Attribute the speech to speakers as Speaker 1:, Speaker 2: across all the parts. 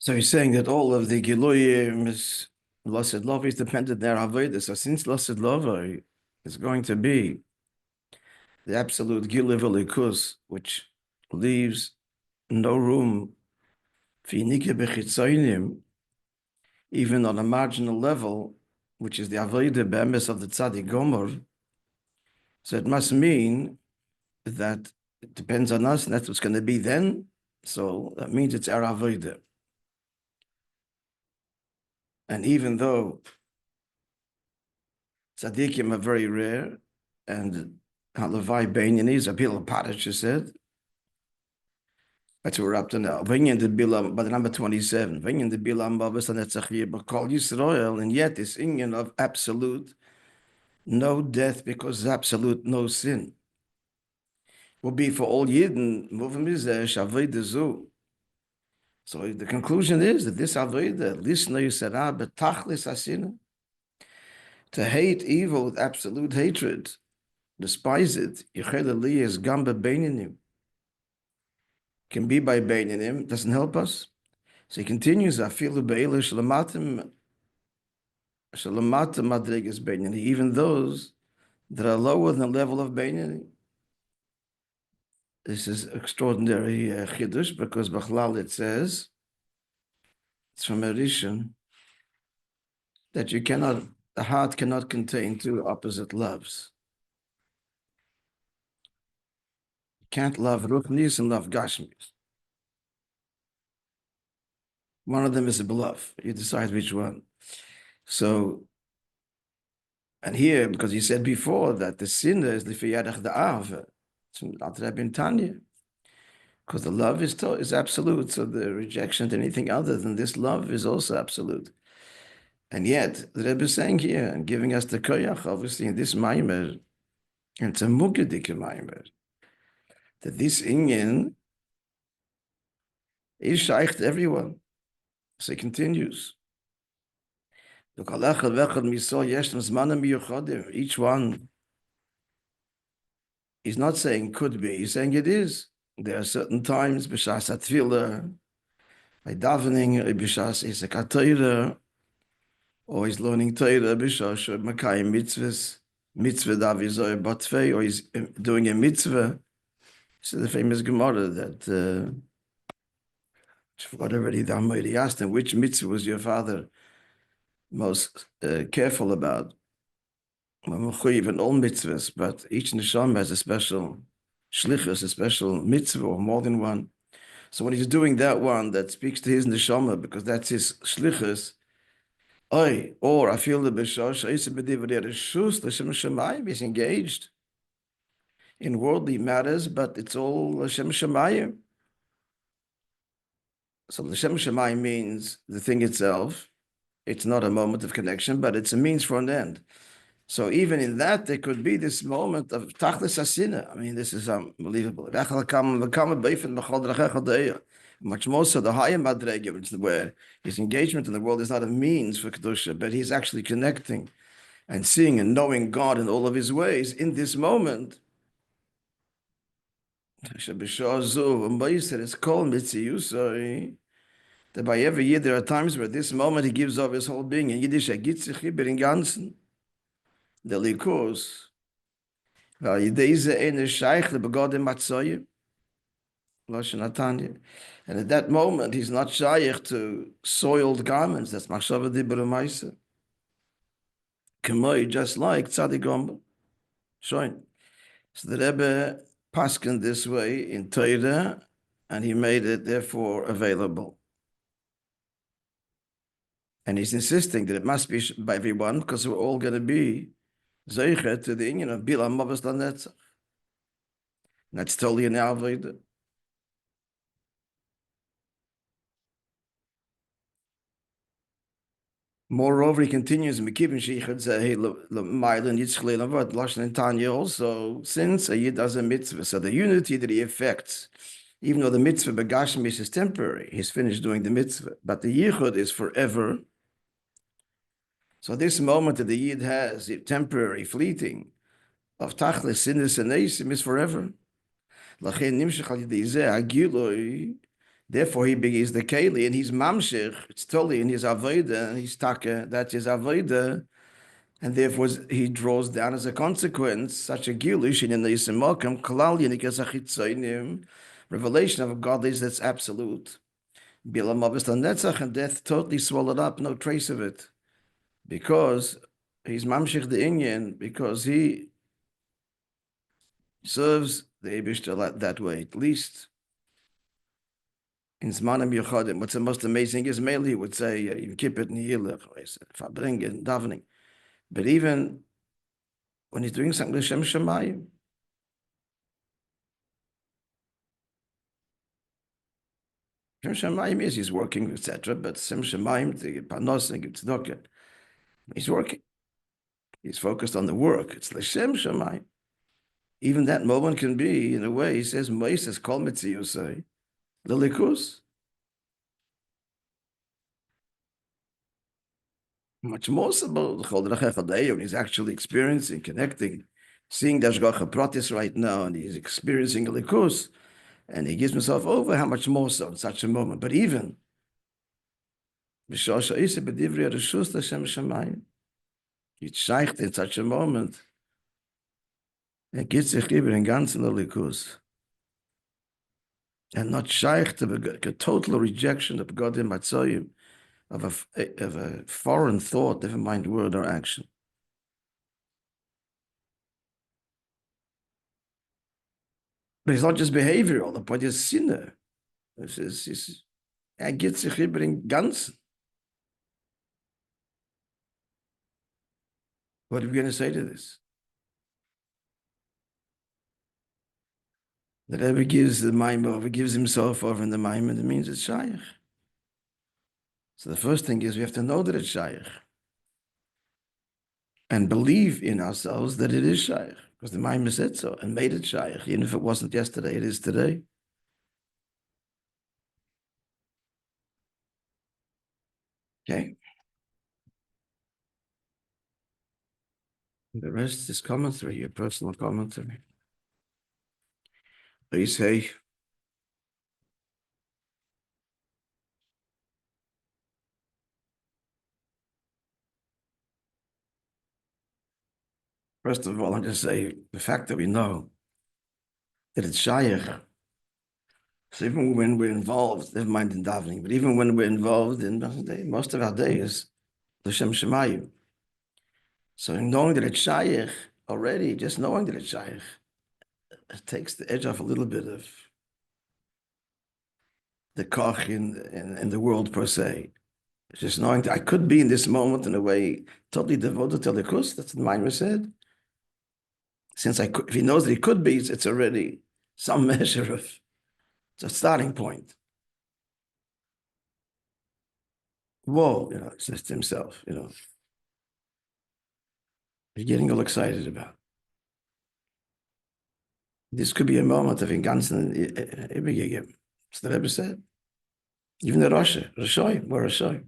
Speaker 1: So he's saying that all of the Giloyim is Lassid Love is dependent their Avodah. So since Lassid Love is going to be the absolute Giluv Elikus, which leaves no room for Yinike Bechitzoinim, even on a marginal level, which is the Avodah Be'emes of the Tzaddik Gomer. So it must mean that it depends on us, and that's what's going to be then. So that means it's our Avodah. And even though tzaddikim are very rare, and halavai beinyanis, Beela Parish said, that's what we're up to now. Vinyan the Beela, by the number 27, Vinyan the Beela Mavas LaNetzach but call Yisrael, and yet this inyan of absolute, no death because absolute, no sin, will be for all Yidden, Movim Izesh, Avodah Zu. So the conclusion is that this Avodah, Lisna Yisera, Betachlis Asina, to hate evil with absolute hatred, despise it, Yechel Eli is Gamba Beinanim, can be by Beinanim, doesn't help us. So he continues, Afilu Be'ela Shalamatim Madrigas Beinanim, even those that are lower than the level of Beinanim. This is extraordinary Chiddush, because Bachlal it says, it's from a Rishon, that the heart cannot contain two opposite loves. You can't love Ruchnis and love Gashmis. One of them is a bluff. You decide which one. So, and here, because he said before that the sinner is Lifiyadach Da'av, it's from Rabbi Tanya, because the love is absolute, so the rejection to anything other than this love is also absolute. And yet, the Rebbe is saying here, and giving us the koyach, obviously, in this Maimer, and it's a Mugadik Maimer, that this inyan is shaykh to everyone. So he continues. Each one, he's not saying could be, he's saying it is. There are certain times, b'shas atfilah, by davening, b'shas isek HaTorah, or he's learning Torah, b'shas makayim mitzvah davizoy batfei, or he's doing a mitzvah. So the famous Gemara that, I forgot already, the Almighty asked him, which mitzvah was your father most careful about? Even all mitzvahs, but each neshama has a special shlichus, a special mitzvah, or more than one. So when he's doing that one that speaks to his neshama, because that's his shlichus, or I feel the b'shosh, he's engaged in worldly matters, but it's all Hashem Shemayim. So the Hashem Shemayim means the thing itself. It's not a moment of connection, but it's a means for an end. So even in that, there could be this moment of Tachlis Asina. I mean, this is unbelievable. Much more so the higher Madrege, where his engagement in the world is not a means for Kedusha, but he's actually connecting and seeing and knowing God in all of his ways in this moment. That by every year there are times where this moment he gives up his whole being. In Yiddish, gibt sich über den ganzen, der Likus, weil diese eine Scheich, der begonnen Matzoye, and at that moment he's not shaykh to soiled garments. That's machshava dibur ma'aseh. K'moi, just like Tzaddik Gomer. Shoin. So the Rebbe paskened this way in Torah, and he made it therefore available. And he's insisting that it must be by everyone, because we're all going to be zeicher to the inyan of Beela Mavas LaNetzach. And that's totally an Avodah. Moreover, he continues, also, since a Yid does a mitzvah, so the unity that he effects, even though the mitzvah begashmis is temporary, he's finished doing the mitzvah, but the yichud is forever. So this moment that the Yid has, temporary, fleeting, of tachlis, sinners, and neisim is forever. Therefore, he's the Keli, and he's Mamshich. It's totally in his Avodah, and he's Taka, that's his Avodah. And therefore, he draws down as a consequence such a Gilush in the Yisimokam, Kalal Yenikas Achitzoinim, revelation of a godliness that's absolute. Beela Mavis LaNetzach, and death totally swallowed up, no trace of it. Because he's Mamshich the Inyan, because he serves the Eibishter that way, at least. In Zmanim Yochadim, what's the most amazing is Meli would say, you keep it in Yilach, Fabringen, davening. But even when he's doing something, Shem Shemayim, Shem Shemayim is he's working, etc. But Shem Shemayim, the Panos and Tzedakah, he's working. He's focused on the work. It's L'Shem Shemayim. Even that moment can be, in a way, he says, Moishe says, Kol Mitzi Yosei, L'Likus. Much more so, when he's actually experiencing, connecting, seeing the Ashgacha Pratis right now, and he's experiencing a Likus, and he gives himself over, how much more so in such a moment. But even, he's sheicht in such a moment, geht sich über den ganzen Likus. And not sheicht of a total rejection of God in Matzoyim, of a foreign thought, never mind word or action. But it's not just behavioral, the point is sinner. Geht sich über den Ganzen. What are we going to say to this? That ever gives the mime over, gives himself over in the mime, and it means it's shaykh. So the first thing is we have to know that it's shaykh. And believe in ourselves that it is shaykh. Because the mime said so and made it shaykh. Even if it wasn't yesterday, it is today. Okay. The rest is commentary, your personal commentary. Please say, first of all, I'm just say the fact that we know that it's shaykh. So even when we're involved, never mind in davening, but even when we're involved in most of our days, L'Shem Shemayim. So knowing that it's shaykh already, just knowing that it's shaykh, it takes the edge off a little bit of the koch in the world per se. It's just knowing that I could be in this moment in a way totally devoted to the kus. That's what Maimer said. Since if he knows that he could be, it's already some measure of, it's a starting point. Whoa, he says to himself, he's getting all excited about. This could be a moment of in ganzen übergegeben. That's what the Rebbe said. Even the Rashoy, we're Rashoy.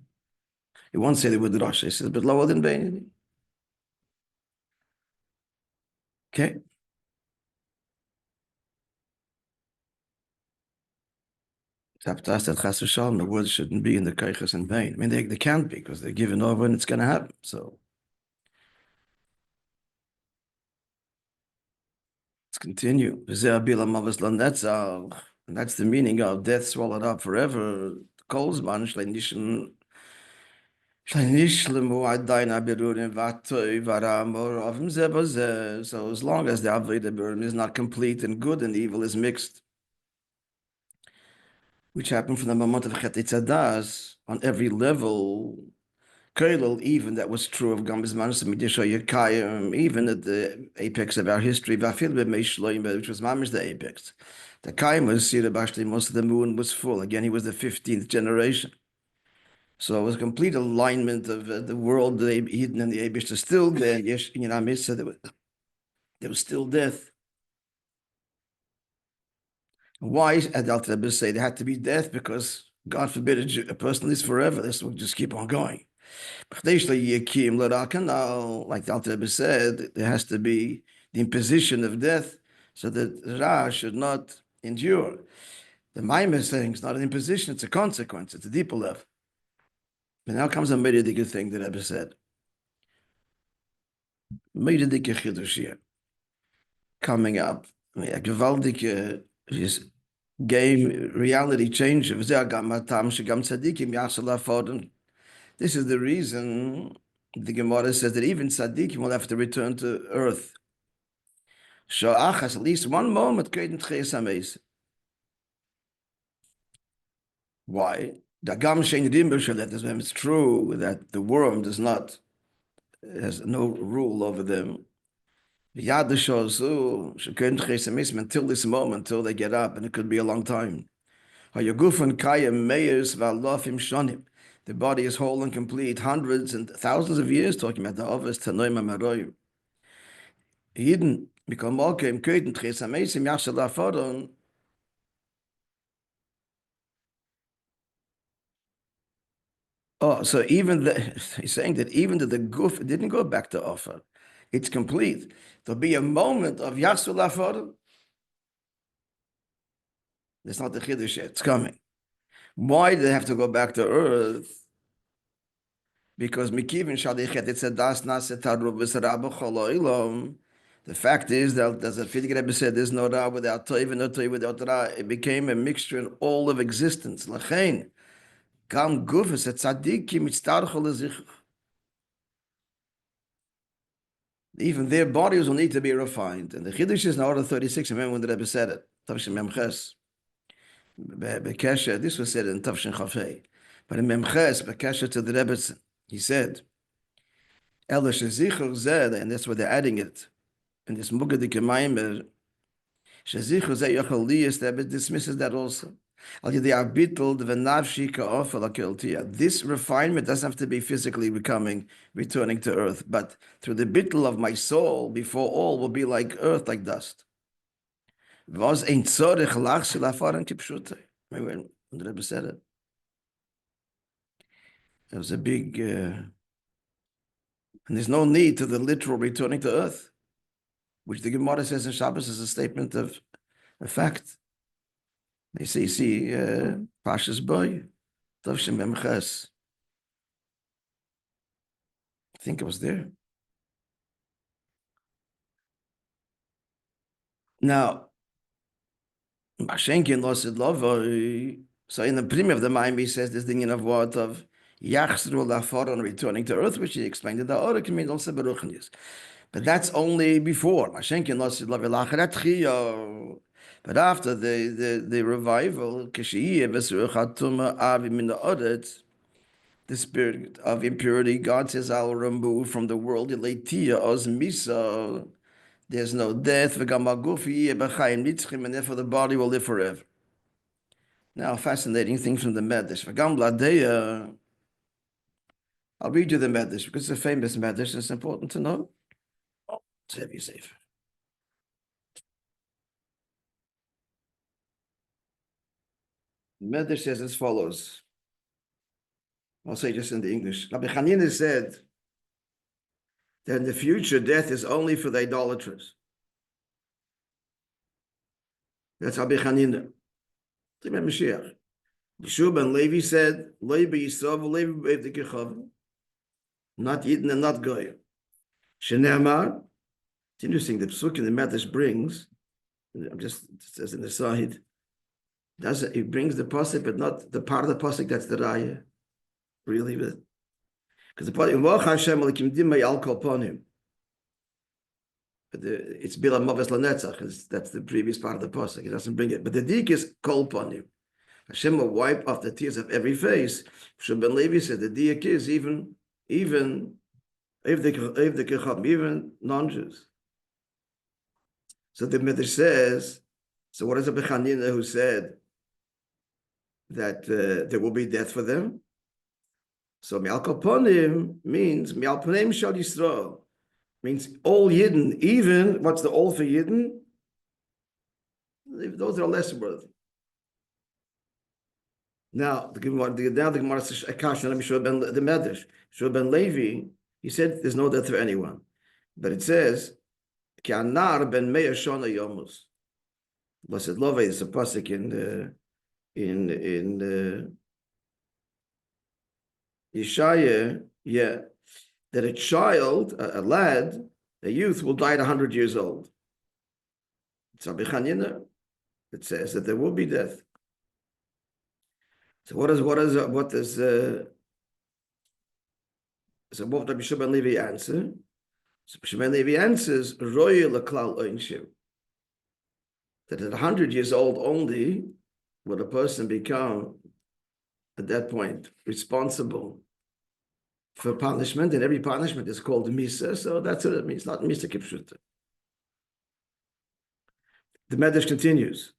Speaker 1: He won't say the word Rashoy. He says a bit lower than Beinoni. Okay. Taptas that Chas v'Shalom, the words shouldn't be in the Keiches and Bain. I mean, they can't be because they're given over and it's going to happen. So let's continue. And that's the meaning of death swallowed up forever. Kolzman, so as long as the Avodah Berim is not complete and good and evil is mixed, which happened from the moment of Chetitzadas on every level, even that was true of Gambizman, even at the apex of our history, which was Mamish the apex. The Kaim was most of the moon was full. Again, he was the 15th generation. So it was a complete alignment of the world, the Eden and the Abish. Still there, so there was still death. Why, as the Alter Rebbe say, there had to be death? Because God forbid a person lives forever. This will just keep on going. Like the Alter Rebbe said, there has to be the imposition of death so that Ra should not endure. The Maimon is saying it's not an imposition, it's a consequence, it's a deeper level. And now comes a Meidike thing that Rebbe said. Meidike Chidush here. Coming up. I mean, a gewaltige game reality change. This is the reason the Gemara says that even tzaddikim will have to return to earth. At least one moment. Why? It's true that the worm has no rule over them. Until this moment, until they get up, and it could be a long time. The body is whole and complete, hundreds and thousands of years, talking about the Ovis, Tanoim, Amaroim. Yidden become Moke, im Köden, Tches Amesim, Yashal Afodon. Oh, so he's saying that even the Guf didn't go back to offer. It's complete. There'll be a moment of Yashal Afodon. It's not the Chiddush yet, it's coming. Why do they have to go back to earth? Because Mikivin Shalichet, it said, Das Nasetaru Visarabba Choloilom. The fact is that, as the Fidik Rebbe said, there's no Ra without Toiv and no Toiv without Ra. It became a mixture in all of existence. Lachein, Kam Gufes, et Tzadikim, Mitztarchol Ezich. Even their bodies will need to be refined. And the Chiddush is in order 36, remember when the Rebbe said it. Tavshin Memches. Bekesha, this was said in Tavshin Chafei. But in Memches, Bekesha to the Rebbe, he said, Ela Shezichur Zed, and that's why they're adding it. And this Mugga de Kemaimer, Shezichur Zed Yochel Liyas, the Rebbe dismisses that also. This refinement doesn't have to be physically returning to earth, but through the bittul of my soul, before all will be like earth, like dust. Was ein tzorich lachshel afaran kipshute. Remember when the Rebbe said it? It was a big, and there's no need to the literal returning to earth, which the Gemara says in Shabbos is a statement of a fact. They see, Pasha's boy, Tavshim Memches. I think it was there. Now, Mashenkin Losid Lovo, so in the Prim of the Maimon, he says this thing in a word of Yachsru Laforon, returning to earth, which he explained that the Ora can mean also Beruchnius. But that's only before. Mashenkin Losid Lovo Lachat Chiyah. But after the revival, the spirit of impurity, God says, I'll remove from the world. There's no death, and therefore the body will live forever. Now, fascinating thing from the Medrash. I'll read you the Medrash because it's a famous Medrash. It's important to know. Oh, it's heavy safe. Medrash says as follows. I'll say just in the English. Rabbi Hanina said that in the future, death is only for the idolaters. That's Rabbi Hanina. Mashiach. Yeshua ben Levi said, Levi Yisrael, Levi B'Evdikechov. Not Yidden and not Goyim. Shene'amar. It's interesting, the Psuk in the Medrash brings, I'm just, it says in the side, he brings the pasuk, but not the part of the pasuk that's the raya. Really, because the part Hashem Elikim Dimay Al Kol Ponim. But it's Beela Maves LaNetzach. That's the previous part of the pasuk. It doesn't bring it, but the dik is Kol Ponim. Hashem will wipe off the tears of every face. Shub ben Levi said the dik is even non-Jews. So the Midrash says. So what is a Bechanina who said that there will be death for them? So Mi'al Koponim means Mi'al Ponim Shal Yisrael, means all Yidden, even what's the all for Yidden? Those are less worthy. Now the Gemara says Akash, let me show Ben the Medrash. Show Ben Levi, he said there's no death for anyone, but it says Ki'anar ben Meir Shona Yomus. Blessed Love is a pasuk in in Yeshaya, that a child, a lad, a youth will die at 100 years old. It's Rabbi Chanina. It says that there will be death. So what does so what Rabbi Shimon Levi answer? So Shimon Levi answers, Roy Laklal Einshu. That at 100 years old only will a person become, at that point, responsible for punishment, and every punishment is called Misa, so that's what it means, not Misa Kipshuta. The Medrash continues.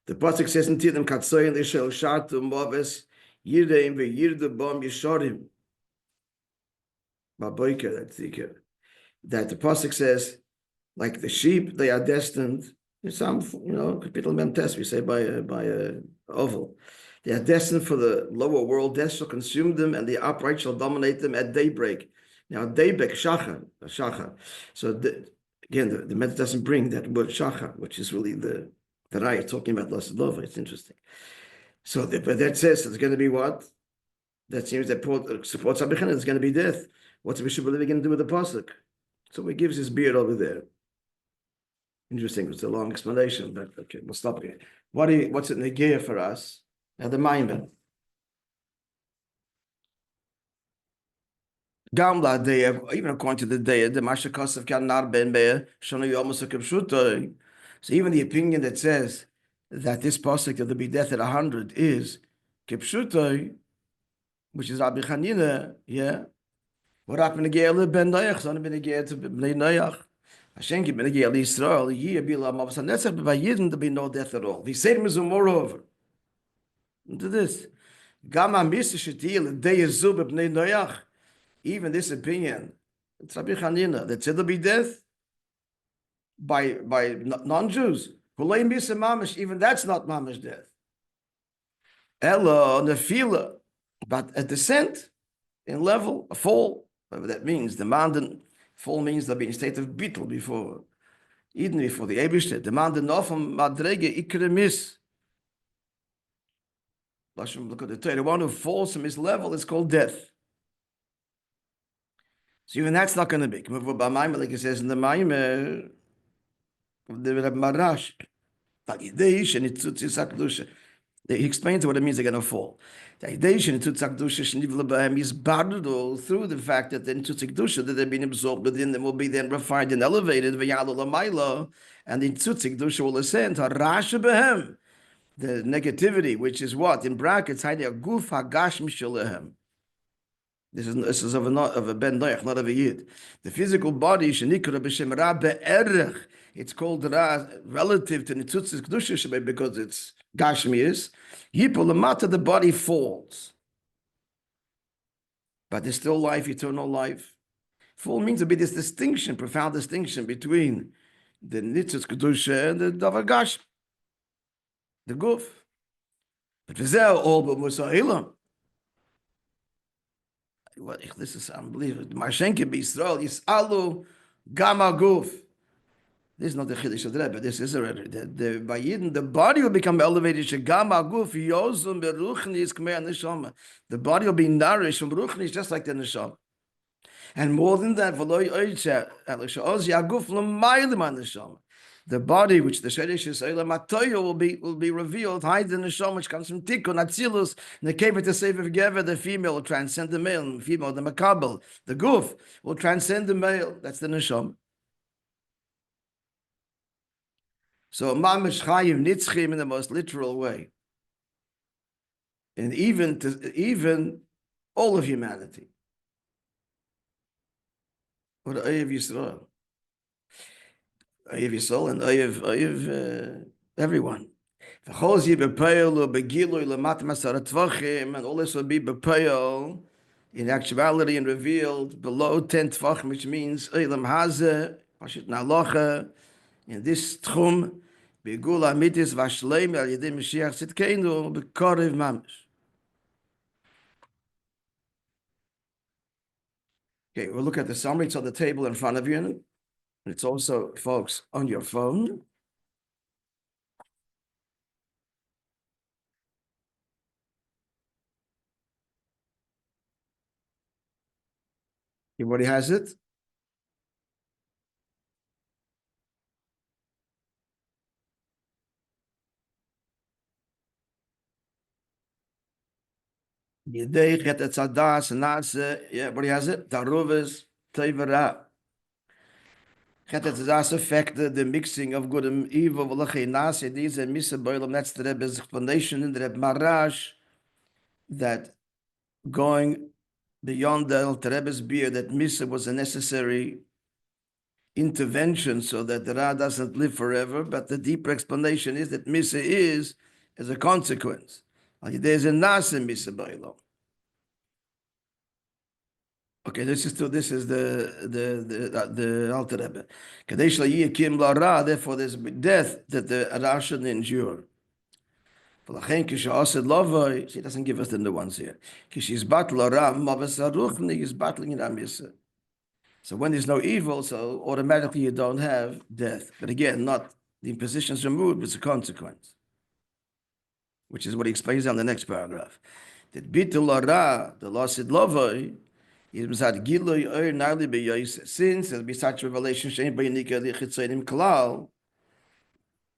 Speaker 1: The pasuk says in Tilim Katsoyin Ishel Shatu Moves Yirdeim veYirdu Bom Yishorim. Baboika, that's the that the pasuk says, like the sheep, they are destined. Some, capital mentes, we say by a oval. They are destined for the lower world. Death shall consume them, and the upright shall dominate them at daybreak. Now, daybreak, shachar. So again, the method doesn't bring that word shachar, which is really the Raya talking about Lasadova. It's interesting. So, but that says it's going to be what? That seems that supports Abichan. It's going to be death. What's the Bishop going to do with the pasuk? So he gives his beard over there. Interesting. It's a long explanation, but okay, we'll stop here. What's it negaya for us? Now the Maimon. Gamla day, even according to the day, the Mashakos can not ben be'er, Shana Yomus Kipshuto. So even the opinion that says that this pasuk that there'll be death at 100 is Kipshuto, which is Rabbi Chanina, What happened to Ge'el ben Noach? Son ben Ge'el to ben Noach. Hashem ben Ge'el Yisrael, Yeh Beela HaMoves lNetzach, but by Yidden there'll be no death at all. The same is moreover. Into this. Gama Misa Shetil, Dey Yezu b'nei Noach. Even this opinion, it's Rabbi Chanina, that said there'll be death by non-Jews. Even that's not mamish death. Ella nefila, but a descent in level, a fall, whatever that means. The mountain fall means they'll be in a state of bittul before, even before the Eibishter. The mountain often madrege ikremis. Look at the Torah. The one who falls from his level is called death. So even that's not going to be. Like it says in the Maimar, the Marash, he explains what it means they're going to fall. Is through the fact that the Nitzutzik that they've been absorbed within them will be then refined and elevated, and the Nitzutzik Dusha will ascend. The negativity, which is what? In brackets, Guf Hagash Mishalehem. This is of a ben Noach, not of a yid. The physical body, shenikra b'shem ra be'erech. It's called ra relative to nitzutz kedusha because it's gashmius. Yipol lamata, the body falls, but there's still life, eternal life. Fall means to be this distinction, profound distinction between the nitzutz kedusha and the davar gash, the guf. But v'zeh all but musa'ilam. This is unbelievable. Marshenke b'Yisrael Yisalu Gama Guf. This is not the Chiddush of the Rebbe. This is already the by Yidden, the body will become elevated. Shegama Guf Yozum beruchnis k'mei neshama. The body will be nourished from ruchnis just like the neshama. And more than that, v'lo yoytze elisha oz yaguf l'maylim neshama. The body, which the Shadish is Matoyo will be revealed, hide the neshama, which comes from Tikkun, Atzilus, and the Kevet to save of Gever, the female will transcend the male, and the female, the Makabel, the Guf will transcend the male. That's the neshama. So Mamish Chayim Nitzchim in the most literal way. And even all of humanity. What Ayev Yisrael. Ayev Yisrael and Ayev everyone. And all this will be bepeil in actuality and revealed below 10 tvachim, which means Eilam Hazeh, Pashit Nalocha, in this tchum, Begula Mitis Vashleim Al Yedim Mashiach Tzidkeinu Bekorev Mamish. Okay, we'll look at the summary. It's on the table in front of you. It's also, folks, on your phone. Everybody has it? Yedei chet etzadas nase. Yeah, everybody has it? Taruvis tevera. Chet etzadas affected the mixing of good and evil. V'lachei nase. These are misa boilam. That's the Rebbe's explanation in the Rebbe Marash, that going beyond the Rebbe's beer, that misa was a necessary intervention so that the Ra doesn't live forever. But the deeper explanation is that misa is as a consequence. There's a nase misa boilam. Okay, this is the Alter Rebbe. Kadesh layikim la, therefore there's death that the Ra shouldn't endure. She doesn't give us the nuance here. She's battling is battling in Amisa. So when there's no evil, so automatically you don't have death. But again, not the imposition's removed, it's a consequence, which is what he explains on the next paragraph. That bitul ra, the lost lavoi, since there'll be such a revelation,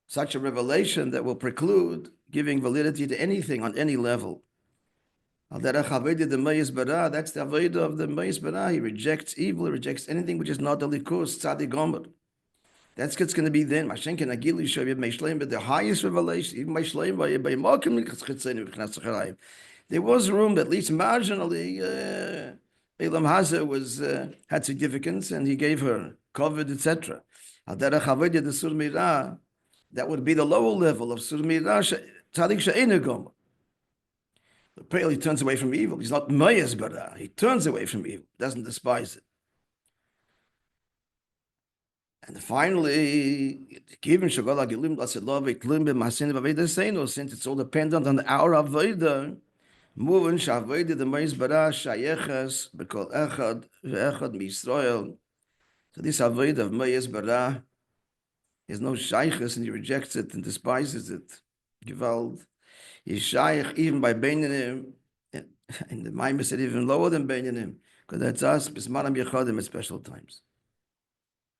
Speaker 1: such a revelation that will preclude giving validity to anything on any level. That's the avodah of the Meis Bara. He rejects evil, he rejects anything which is not the likus, tzadi gomer. That's what's going to be then. But the highest revelation, even there was room that at least marginally Elam Haza was had significance, and he gave her covered, etc. That would be the lower level of Sur Mirah, Tzadik She'ena Gomer. The prayer, he turns away from evil. He's not Mayas Bara. He turns away from evil, doesn't despise it. And finally, since it's all dependent on our avodah, moving shavodah the Meis Bara shayeches bekol echad ve'echad miYisrael. So this avodah of Meis Bara is no shayches, and he rejects it and despises it. Gewalt is shaykh even by Beinanim, and the Maimah said even lower than Beinanim, because that's us bismanam yechadim at special times.